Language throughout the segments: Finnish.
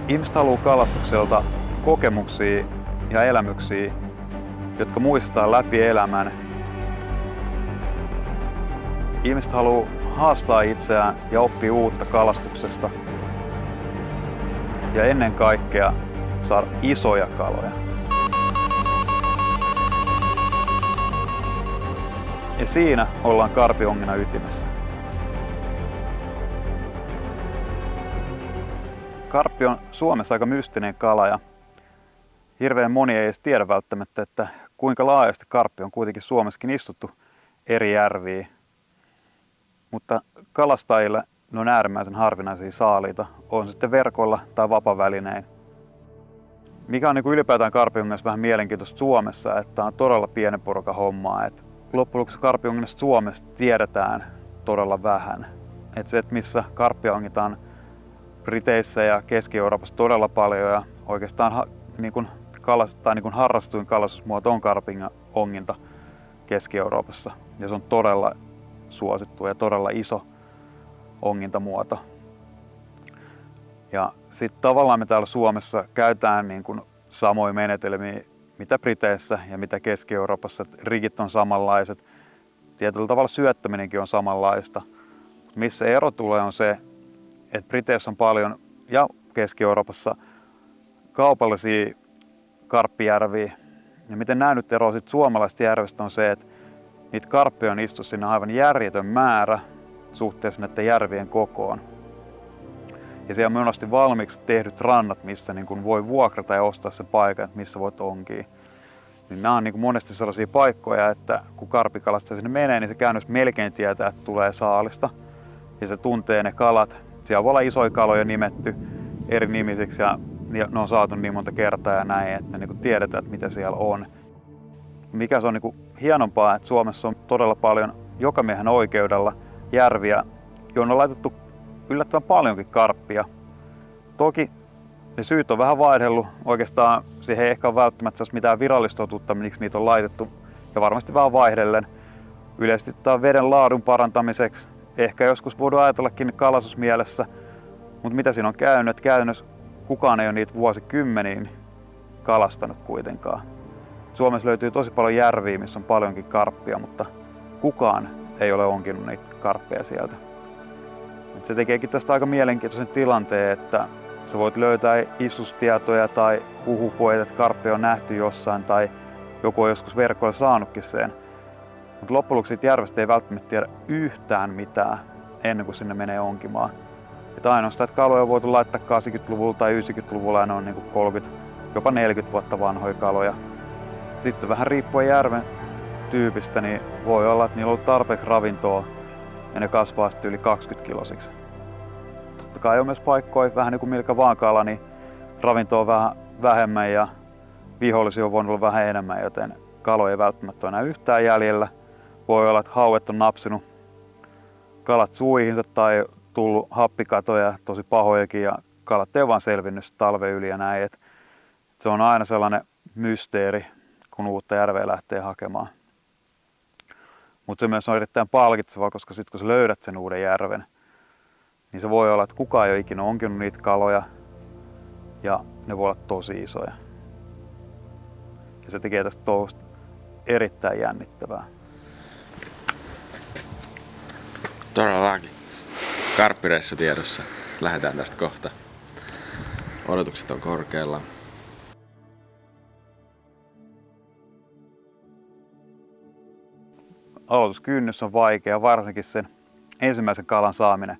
Ihmiset haluaa kalastukselta kokemuksia ja elämyksiä, jotka muistetaan läpi elämän. Ihmiset haluaa haastaa itseään ja oppia uutta kalastuksesta. Ja ennen kaikkea saada isoja kaloja. Ja siinä ollaan karpionginnan ytimessä. Karppi on Suomessa aika mystinen kala ja hirveän moni ei edes tiedä välttämättä, että kuinka laajasti karppi on kuitenkin Suomessakin istuttu eri järviin. Mutta kalastajille ne on äärimmäisen harvinaisia saaliita, on sitten verkolla tai vapavälinein. Mikä on ylipäätään karpionginnassa vähän mielenkiintoista Suomessa, että on todella pienen porukan hommaa. Et loppujen lopuksi karpionginnasta Suomessa tiedetään todella vähän. Et se, että missä karppia ongitaan Briteissä ja Keski-Euroopassa todella paljon ja oikeastaan harrastuin kalastusmuoto on karpin onginta Keski-Euroopassa. Ja se on todella suosittu ja todella iso ongintamuoto. Ja sitten tavallaan me täällä Suomessa käytetään samoja menetelmiä mitä Briteissä ja mitä Keski-Euroopassa. Rigit on samanlaiset. Tietyllä tavalla syöttäminenkin on samanlaista. Missä ero tulee on se, että Briteissä on paljon ja Keski-Euroopassa kaupallisia karppijärviä. Ja miten nämä nyt eroavat suomalaisista järvistä on se, että niitä karppeja on istu sinne aivan järjetön määrä suhteessa näiden järvien kokoon. Ja siellä on monesti valmiiksi tehdyt rannat, missä voi vuokrata ja ostaa sen paikan, että missä voit onkia. Niin nämä on monesti sellaisia paikkoja, että kun karppikalastaja sinne menee, niin se käännös melkein tietää, että tulee saalista. Ja se tuntee ne kalat. Siellä voi olla isoja kaloja nimetty eri nimisiksi ja ne on saatu niin monta kertaa ja näin, että tiedetään, että mitä siellä on. Mikä se on hienompaa, että Suomessa on todella paljon jokamiehen oikeudella järviä, joihin on laitettu yllättävän paljonkin karppia. Toki ne syyt on vähän vaihdellut. Oikeastaan siihen ei ehkä ole välttämättä mitään virallista totuutta, miksi niitä on laitettu. Ja varmasti vähän vaihdellen. Yleisesti veden laadun parantamiseksi. Ehkä joskus voidaan ajatellakin kalastusmielessä. Mutta mitä siinä on käynyt, että käytännössä kukaan ei ole niitä vuosikymmeniin kalastanut kuitenkaan. Suomessa löytyy tosi paljon järviä, missä on paljonkin karppia, mutta kukaan ei ole onkinut niitä karppeja sieltä. Et se tekeekin tästä aika mielenkiintoisen tilanteen, että sä voit löytää istustietoja tai huhupuheita, että karppia on nähty jossain tai joku on joskus verkoilla saanutkin sen. Mutta loppujen lopuksi järvestä ei välttämättä tiedä yhtään mitään ennen kuin sinne menee onkimaan. Et ainoastaan, että kaloja on voitu laittaa 80-luvulla tai 90-luvulla ja ne on 30, jopa 40 vuotta vanhoja kaloja. Sitten vähän riippuen järven tyypistä, niin voi olla, että niillä on ollut tarpeeksi ravintoa ja ne kasvaa sitten yli 20-kilosiksi. Totta kai on myös paikkoja, vähän niin kuin milkä vaan kala, niin ravintoa on vähän vähemmän ja vihollisia on voinut olla vähän enemmän, joten kaloja ei välttämättä ole enää yhtään jäljellä. Voi olla, että hauet on napsinut kalat suihinsa tai tullut happikatoja tosi pahojakin ja kalat ei vaan selvinnyt talven yli ja näin. Et se on aina sellainen mysteeri, kun uutta järveä lähtee hakemaan. Mutta se myös on erittäin palkitsevaa, koska sitten kun sä löydät sen uuden järven, niin se voi olla, että kukaan ei ole ikinä onkinut niitä kaloja ja ne voi olla tosi isoja. Ja se tekee tästä touhusta erittäin jännittävää. Todellakin. Karppireissu tiedossa. Lähdetään tästä kohta. Odotukset on korkealla. Aloituskynnys on vaikea, varsinkin sen ensimmäisen kalan saaminen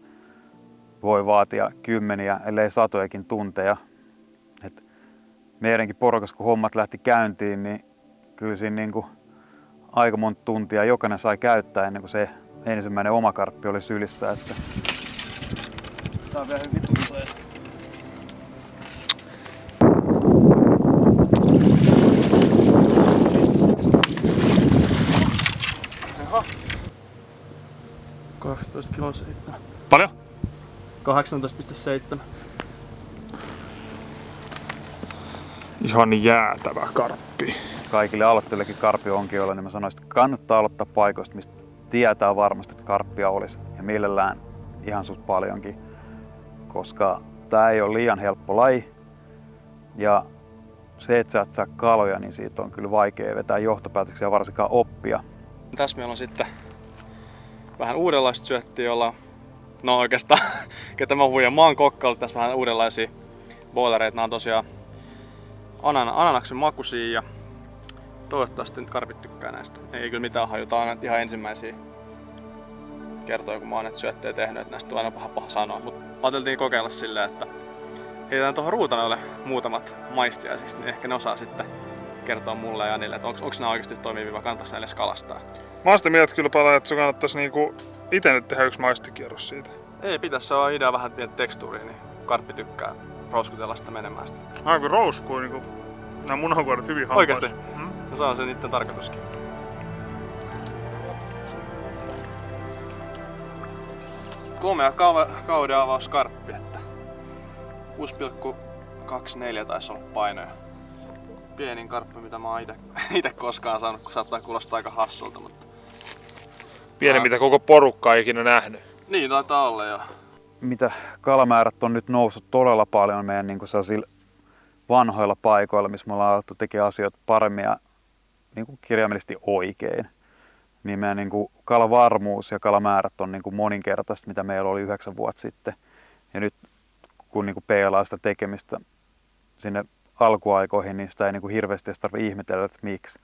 voi vaatia kymmeniä, ellei satojakin tunteja. Et meidänkin porukassa, kun hommat lähti käyntiin, niin kyllä siinä aika monta tuntia jokainen sai käyttää ennen kuin se ensimmäinen oma karppi oli sylissä. Että tää on vielä hyvin tunteja. Jaha. 12,7. Paljon? 18,7. Ihan jäätävä karppi. Kaikille aloittelijoillekin karppionkijoille, niin mä sanoisin, että kannattaa aloittaa paikoista, mistä tietää varmasti, että karppia olisi. Ja mielellään ihan suht paljonkin. Koska tää ei ole liian helppo laji. Ja se, että sä et saa kaloja, niin siitä on kyllä vaikea vetää johtopäätöksiä, varsinkaan oppia. Tässä meillä on sitten vähän uudenlaista syöttiä, jolla no oikeastaan, ketä mä huijan, mä oon kokkaillut tässä vähän uudenlaisia boilereita. Nämä on tosiaan ananaksen makuisia ja toivottavasti karpit tykkää näistä. Ei kyllä mitään haju, tää on ihan ensimmäisiä kertoja, kun mä oon näitä syöttejä tehnyt, että näistä on aina paha sanoa. Mutta ajateltiin kokeilla silleen, että heitetään tuohon Ruutanolle muutamat maistiaisiksi, niin ehkä ne osaa sitten kertoa mulle ja Janille, että onko nämä oikeasti toimivia vai kannattaisi näille kalastaa. Mä oon sitä mieltä kyllä paljon, että sun kannattaisi niinku ite nyt tehdä yksi maistikierros siitä. Ei pitäisi, se on idea vähän pientä tekstuuria, niin karppi tykkää rouskutella sitä menemään sitä. Vähän kuin rouskuu, niinku nämä munakuoret hyvin hampaissa. Oikeesti? Ja se on se niiden tarkoituskin. Komea kauden avaus karppi, että 6,24 taisi olla painoja. Pienin karppi, mitä mä oon ite koskaan saanut, kun saattaa kuulostaa aika hassulta, mutta... Pieni, mitä koko porukka ei ikinä nähnyt. Niin, taitaa olla jo. Mitä kalamäärät on nyt noussut todella paljon meidän niin kuin vanhoilla paikoilla, missä me ollaan alettu tekemään asioita paremmin ja niin kuin kirjaimellisesti oikein. Niin meidän niin kuin kalavarmuus ja kalamäärät on niin kuin moninkertaista, mitä meillä oli 9 vuotta sitten. Ja nyt kun niin kuin peilaa sitä tekemistä sinne alkuaikoihin, niin sitä ei niin kuin hirveästi edes tarvitse ihmetellä, että miksi.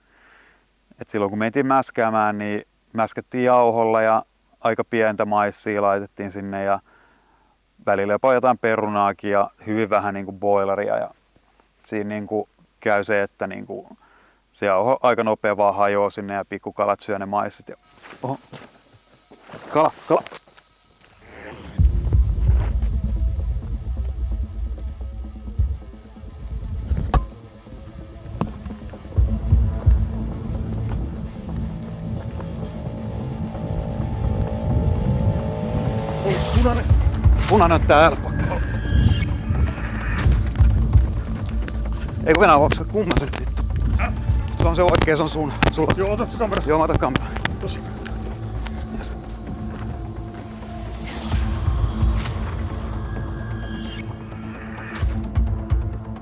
Et silloin kun mentiin mäskäämään, niin mäskettiin jauholla ja aika pientä maissia laitettiin sinne ja välillä jopa jotain perunaakin ja hyvin vähän niin kuin boileria. Ja siinä niin kuin käy se, että niin kuin se jauho aika nopea vaan hajoaa sinne ja pikkukalat syö ne maissit. Ja... Oho. Kala, kala! Punainen on täällä. Ei kun Venäjä vapsa, kumman se nyt vittu? Se on se oikee, se on sun. Sulla. Joo, otat se kamera. Joo, mä otan kameran. Tossa. Yes.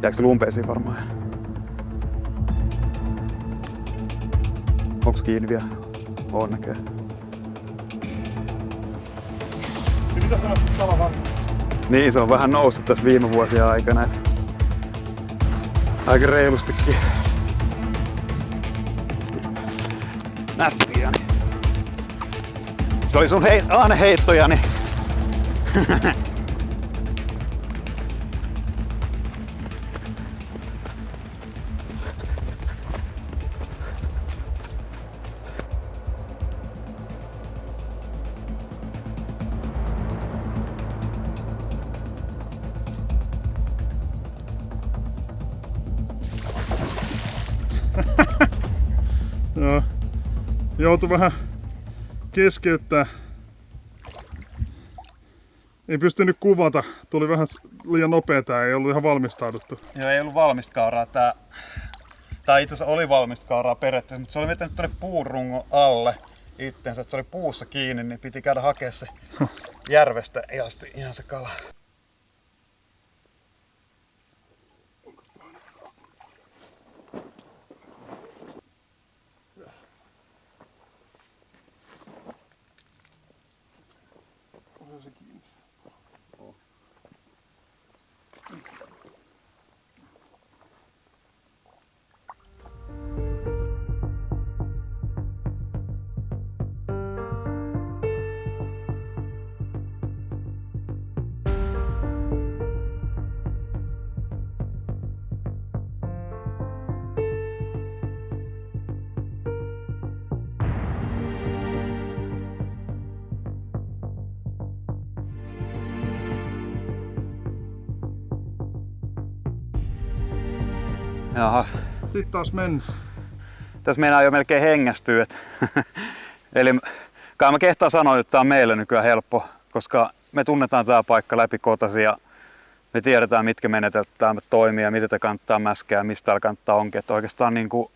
Jääkö se lumpeisiin varmaan? Onks kiinni vielä? On näkee. Niin mitä sä sit kalavan? Niin, se on vähän noussut tässä viime vuosien aikana. Aika reilustikin. Nättiä. Se oli sun aaneheittojani. Joo. Joutui vähän keskeyttää. Ei pystynyt kuvata. Tuli vähän liian nopeeta, ei ollut ihan valmistauduttu. Joo, ei ollut valmista kauraa. Tää itse asiassa oli valmista kauraa periaatteessa, mutta se oli vetänyt tuonne puurungon alle itsensä. Että se oli puussa kiinni, niin piti käydä hakea se järvestä ja sitten ihan se kala. Jahas. Sitten taas mennään. Tässä meinaa jo melkein hengästyä. Eli kai mä kehtaan sanoa, että tää on meille nykyään helppo, koska me tunnetaan tää paikka läpi kotasi ja me tiedetään, mitkä menetelmät täällä toimii ja mitä kannattaa mäskää ja mistä täällä kannattaa onkin. Että oikeastaan niin kuin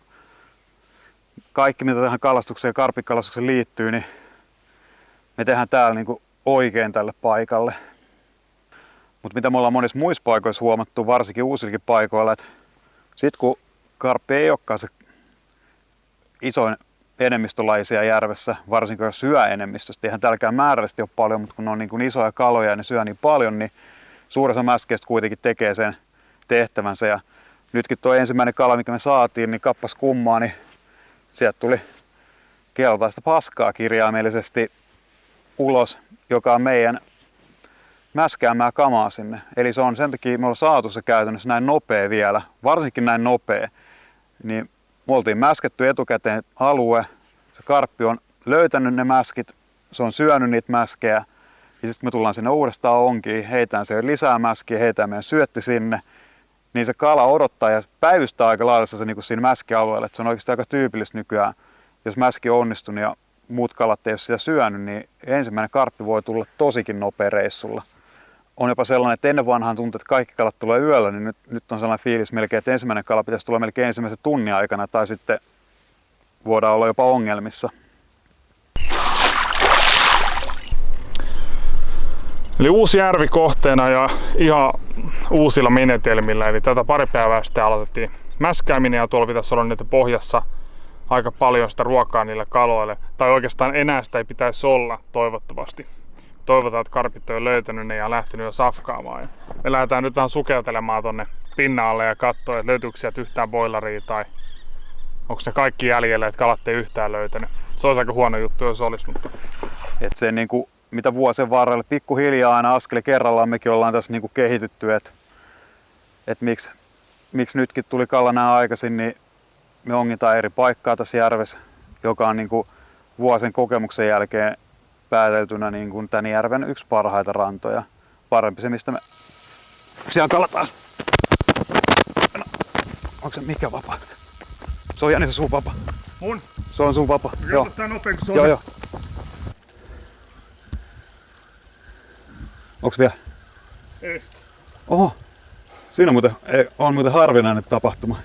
kaikki, mitä tähän kalastukseen ja karppikalastukseen liittyy, niin me tehdään täällä niin kuin oikein tälle paikalle. Mutta mitä me ollaan monissa muissa paikoissa huomattu, varsinkin uusillakin paikoilla, että sitten kun karppi ei olekaan se isoin enemmistölaisia järvessä, varsinkin jos syö enemmistöstä, eihän täälläkään määrällisesti ole paljon, mutta kun ne on niin kuin isoja kaloja ja ne syö niin paljon, niin suurin osa mäskeistä kuitenkin tekee sen tehtävänsä. Ja nytkin tuo ensimmäinen kala, mikä me saatiin, niin kappas kummaa, niin sieltä tuli keltaista paskaa kirjaimellisesti ulos, joka on meidän mäskäämää kamaa sinne. Eli se on sen takia, me ollaan saatu se käytännössä näin nopea vielä, varsinkin näin nopea. Niin me oltiin mäsketty etukäteen alue, se karppi on löytänyt ne mäskit, se on syönyt niitä mäskejä. Ja sitten me tullaan sinne uudestaan onkiin, heitään se lisää mäskiä, heitään meidän syötti sinne. Niin se kala odottaa ja päivystää aika lailla se niin kuin siinä mäskialueella. Et se on oikeastaan aika tyypillistä nykyään, jos mäski on onnistunut ja muut kalat ei ole sitä syönyt, niin ensimmäinen karppi voi tulla tosikin nopea reissulla. On jopa sellainen, että ennen vanhaan tuntui, että kaikki kalat tulee yöllä, niin nyt on sellainen fiilis melkein, että ensimmäinen kala pitäisi tulla melkein ensimmäisen tunnin aikana, tai sitten voidaan olla jopa ongelmissa. Eli uusi järvi kohteena ja ihan uusilla menetelmillä, eli tätä pari päivää sitten aloitettiin mäskääminen ja tuolla pitäisi olla niitä pohjassa aika paljon sitä ruokaa niille kaloille. Tai oikeastaan enää sitä ei pitäisi olla toivottavasti. Toivotaan, että karpit on löytänyt ne ja lähtenyt jo safkaamaan. Ja me lähdetään nyt vähän sukeltelemaan tonne pinnalle ja katsoa, että löytyykö sieltä yhtään boileria tai onko ne kaikki jäljellä, että kalat ei yhtään löytänyt. Se olisi aika huono juttu, jos olisi. Mutta Et se niin kuin, mitä vuosien varrella pikkuhiljaa aina askel kerrallaan mekin ollaan tässä niin kuin kehitytty, että miksi nytkin tuli kala näin aikaisin, niin me ongitaan eri paikkaa tässä järvessä, joka on niin kuin vuosien kokemuksen jälkeen pääteltynä niin kuin tämän järven yksi parhaita rantoja. Parempi se, mistä me... Siellä on kala taas! No, onko se mikä vapaa? Se on Jani, se sun vapaa. mun? Se on sun vapaa. Joo. Tää nopein, kun se on. Joo. Onks vielä? Ei. Oho. Siinä on muuten harvinainen tapahtuma.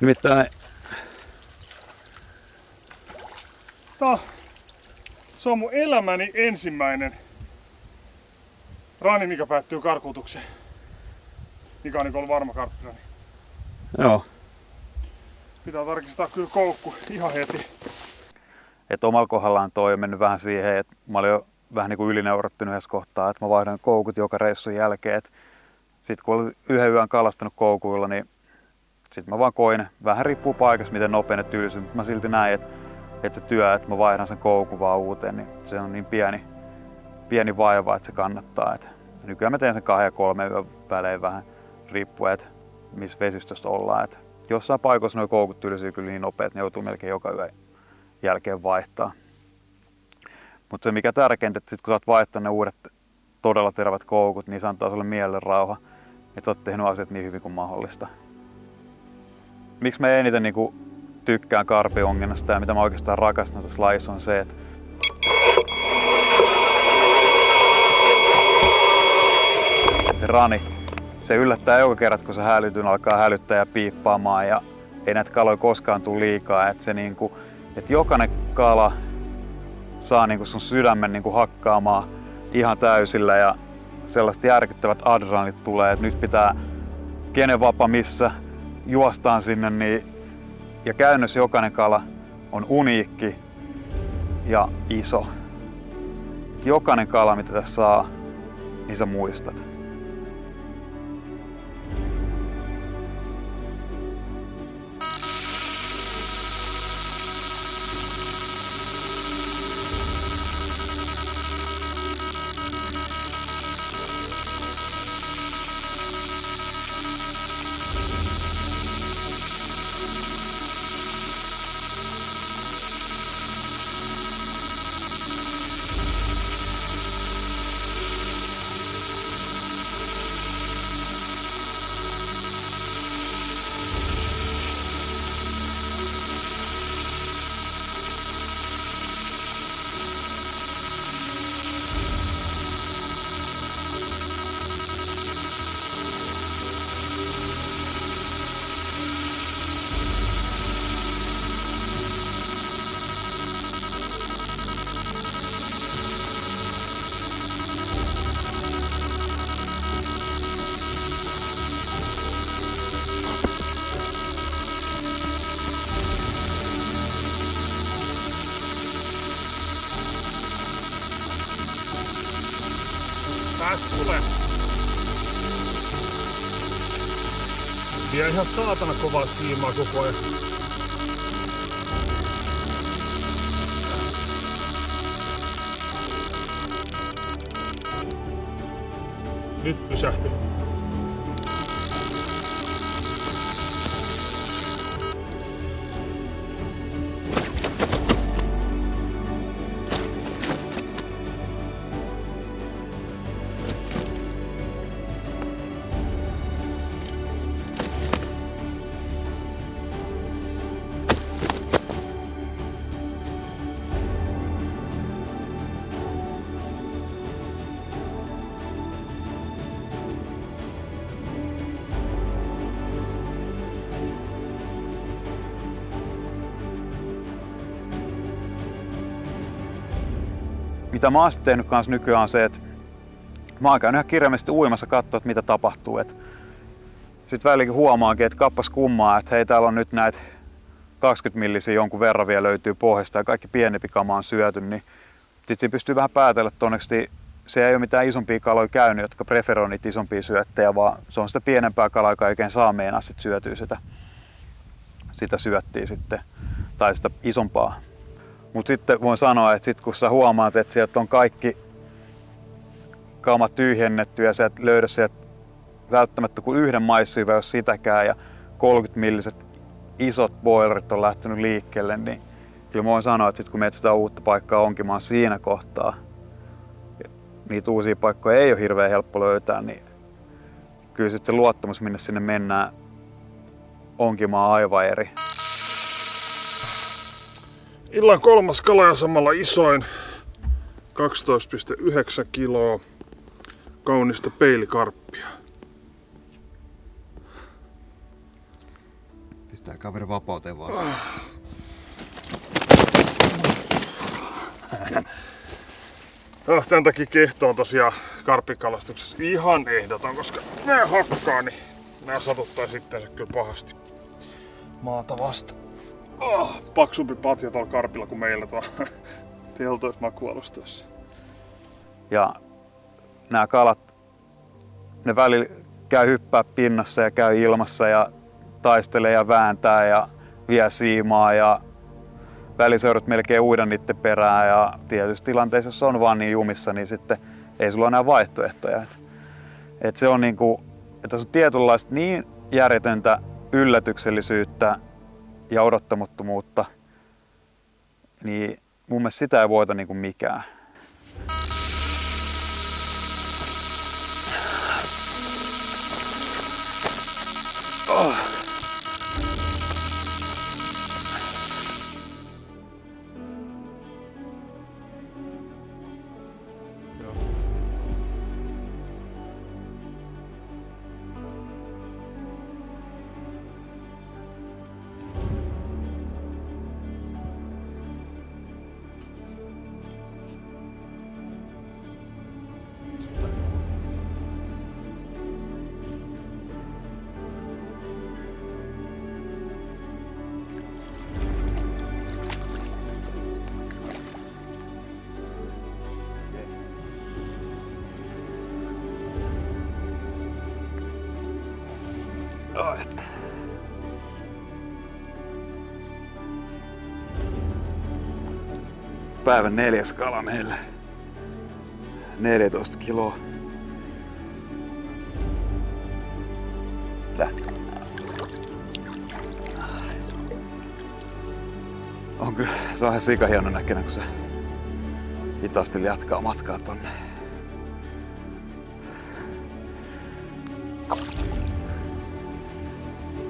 Nimittäin Se on mun elämäni ensimmäinen rani, mikä päättyy karkutukseen. Mikä on niin ollut varma karppirani. joo. Pitää tarkistaa kyllä koukku ihan heti. Et omalla kohdallaan toi on mennyt vähän siihen, että mä olin jo vähän niin kuin ylineurottunut yhdessä kohtaa, että mä vaihdan koukut joka reissun jälkeen. Sitten kun olin yhden yön kalastanut koukuilla, niin sitten mä vaan koin, vähän riippuu paikassa miten nopea ne tylsyy, mutta mä silti näin, että se työ, että mä vaihdan sen koukun vaan uuteen, niin se on niin pieni vaiva, että se kannattaa. Et nykyään mä teen sen 2 ja 3 yön välein vähän riippuen, että missä vesistöstä ollaan. Et jossain paikoissa nuo koukut tylsyy kyllä niin nopea, että ne joutuu melkein joka yön jälkeen vaihtaa. Mutta se mikä tärkeintä, että sit kun sä oot vaihtanut ne uudet todella terävät koukut, niin se antaa sulle mielen rauha, että sä oot tehnyt asiat niin hyvin kuin mahdollista. Miksi mä eniten niinku tykkään karpionginnasta ja mitä mä oikeastaan rakastan tässä lajissa on se, että se rani, se yllättää joka kerran, kun se hälytyn alkaa hälyttää ja piippaamaan ja ei näitä kaloja koskaan tule liikaa. Että se niinku, että jokainen kala saa niinku sun sydämen niinku hakkaamaan ihan täysillä ja sellaiset järkyttävät adrenaalit tulee, että nyt pitää kenen vapa missä juostaan sinne niin, ja käynnössä jokainen kala on uniikki ja iso. Jokainen kala mitä tässä saa, niin sä muistat. Tulee. Vie ihan saatana kovaa siimaa koko ajan. Nyt pysähtyy. Mitä mä oon sitten tehnyt kans nykyään on se, että mä oon käynyt ihan kirjaimellisesti uimassa katsoa, että mitä tapahtuu. Sitten väliinkin huomaankin, että kappas kummaa, että hei, täällä on nyt näitä 20 millisiä jonkun verran vielä löytyy pohjasta ja kaikki pienempi kama on syöty, niin sitten siinä pystyy vähän päätellä, että onneksi se ei ole mitään isompia kaloja käynyt, jotka preferoi niitä isompia syöttejä, vaan se on sitä pienempää kalaa, joka ei oikein saa meinaa sit syötyä sitä syöttiä sitten, tai sitä isompaa. Mutta sitten voin sanoa, että sit kun sä huomaat, että sieltä on kaikki kamat tyhjennetty ja sä et löydä sieltä välttämättä kuin yhden maissiivän, jos sitäkään, ja 30-milliset isot boilerit on lähtenyt liikkeelle, niin kyllä voin sanoa, että sit kun menet sitä uutta paikkaa onkimaan siinä kohtaa, niitä uusia paikkoja ei ole hirveän helppo löytää, niin kyllä sit se luottamus, minne sinne mennään, onkimaan aivan eri. Illan kolmas kala ja samalla isoin, 12,9 kiloa, kaunista peilikarppia. Pistää kaveri vapauteen vasta. Tän takia kehto on tosiaan karppikalastuksessa ihan ehdoton, koska nää hakkaa, niin nää satuttaa sitten kyllä pahasti maata vasta. Paksumpi patja tuolla karpilla kuin meillä tuolla teltoismakualustoissa. Ja nämä kalat, ne välillä käy hyppää pinnassa ja käy ilmassa ja taistelee ja vääntää ja vie siimaa ja väliseudut melkein uida niiden perään, ja tietysti tilanteessa, jos on vaan niin jumissa, niin sitten ei sulla ole enää vaihtoehtoja. Et se on niinku, että se on tietynlaista niin järjetöntä yllätyksellisyyttä ja odottamattomuutta, niin mun mielestä sitä ei voita niinku mikään. Päivän 4. kala meille. 14 kiloa. Lähti. On kyllä, se on ihan sika hieno näköinen, kun se hitaasti jatkaa matkaa tonne.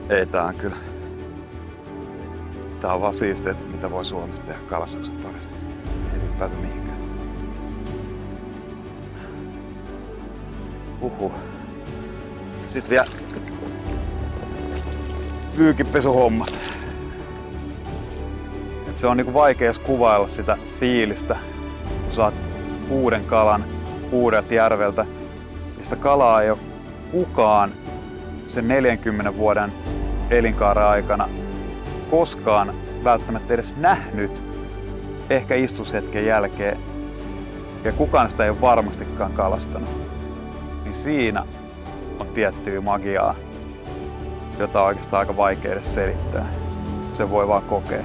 Ei, tää on kyllä. Tää on vaan siistiä, mitä voi Suomessa tehdä kalastuksen parissa. Ei päätä mihinkään. Sitten vielä pyykinpesuhommat. Et se on niinku vaikea kuvailla sitä fiilistä, kun saat uuden kalan uudelta järveltä. Ja sitä kalaa ei ole kukaan sen 40 vuoden elinkaaren aikana koskaan välttämättä edes nähnyt, ehkä istushetken jälkeen, ja kukaan sitä ei ole varmastikaan kalastanut. niin siinä on tiettyä magiaa, jota on oikeastaan aika vaikea edes selittää. Se voi vaan kokea.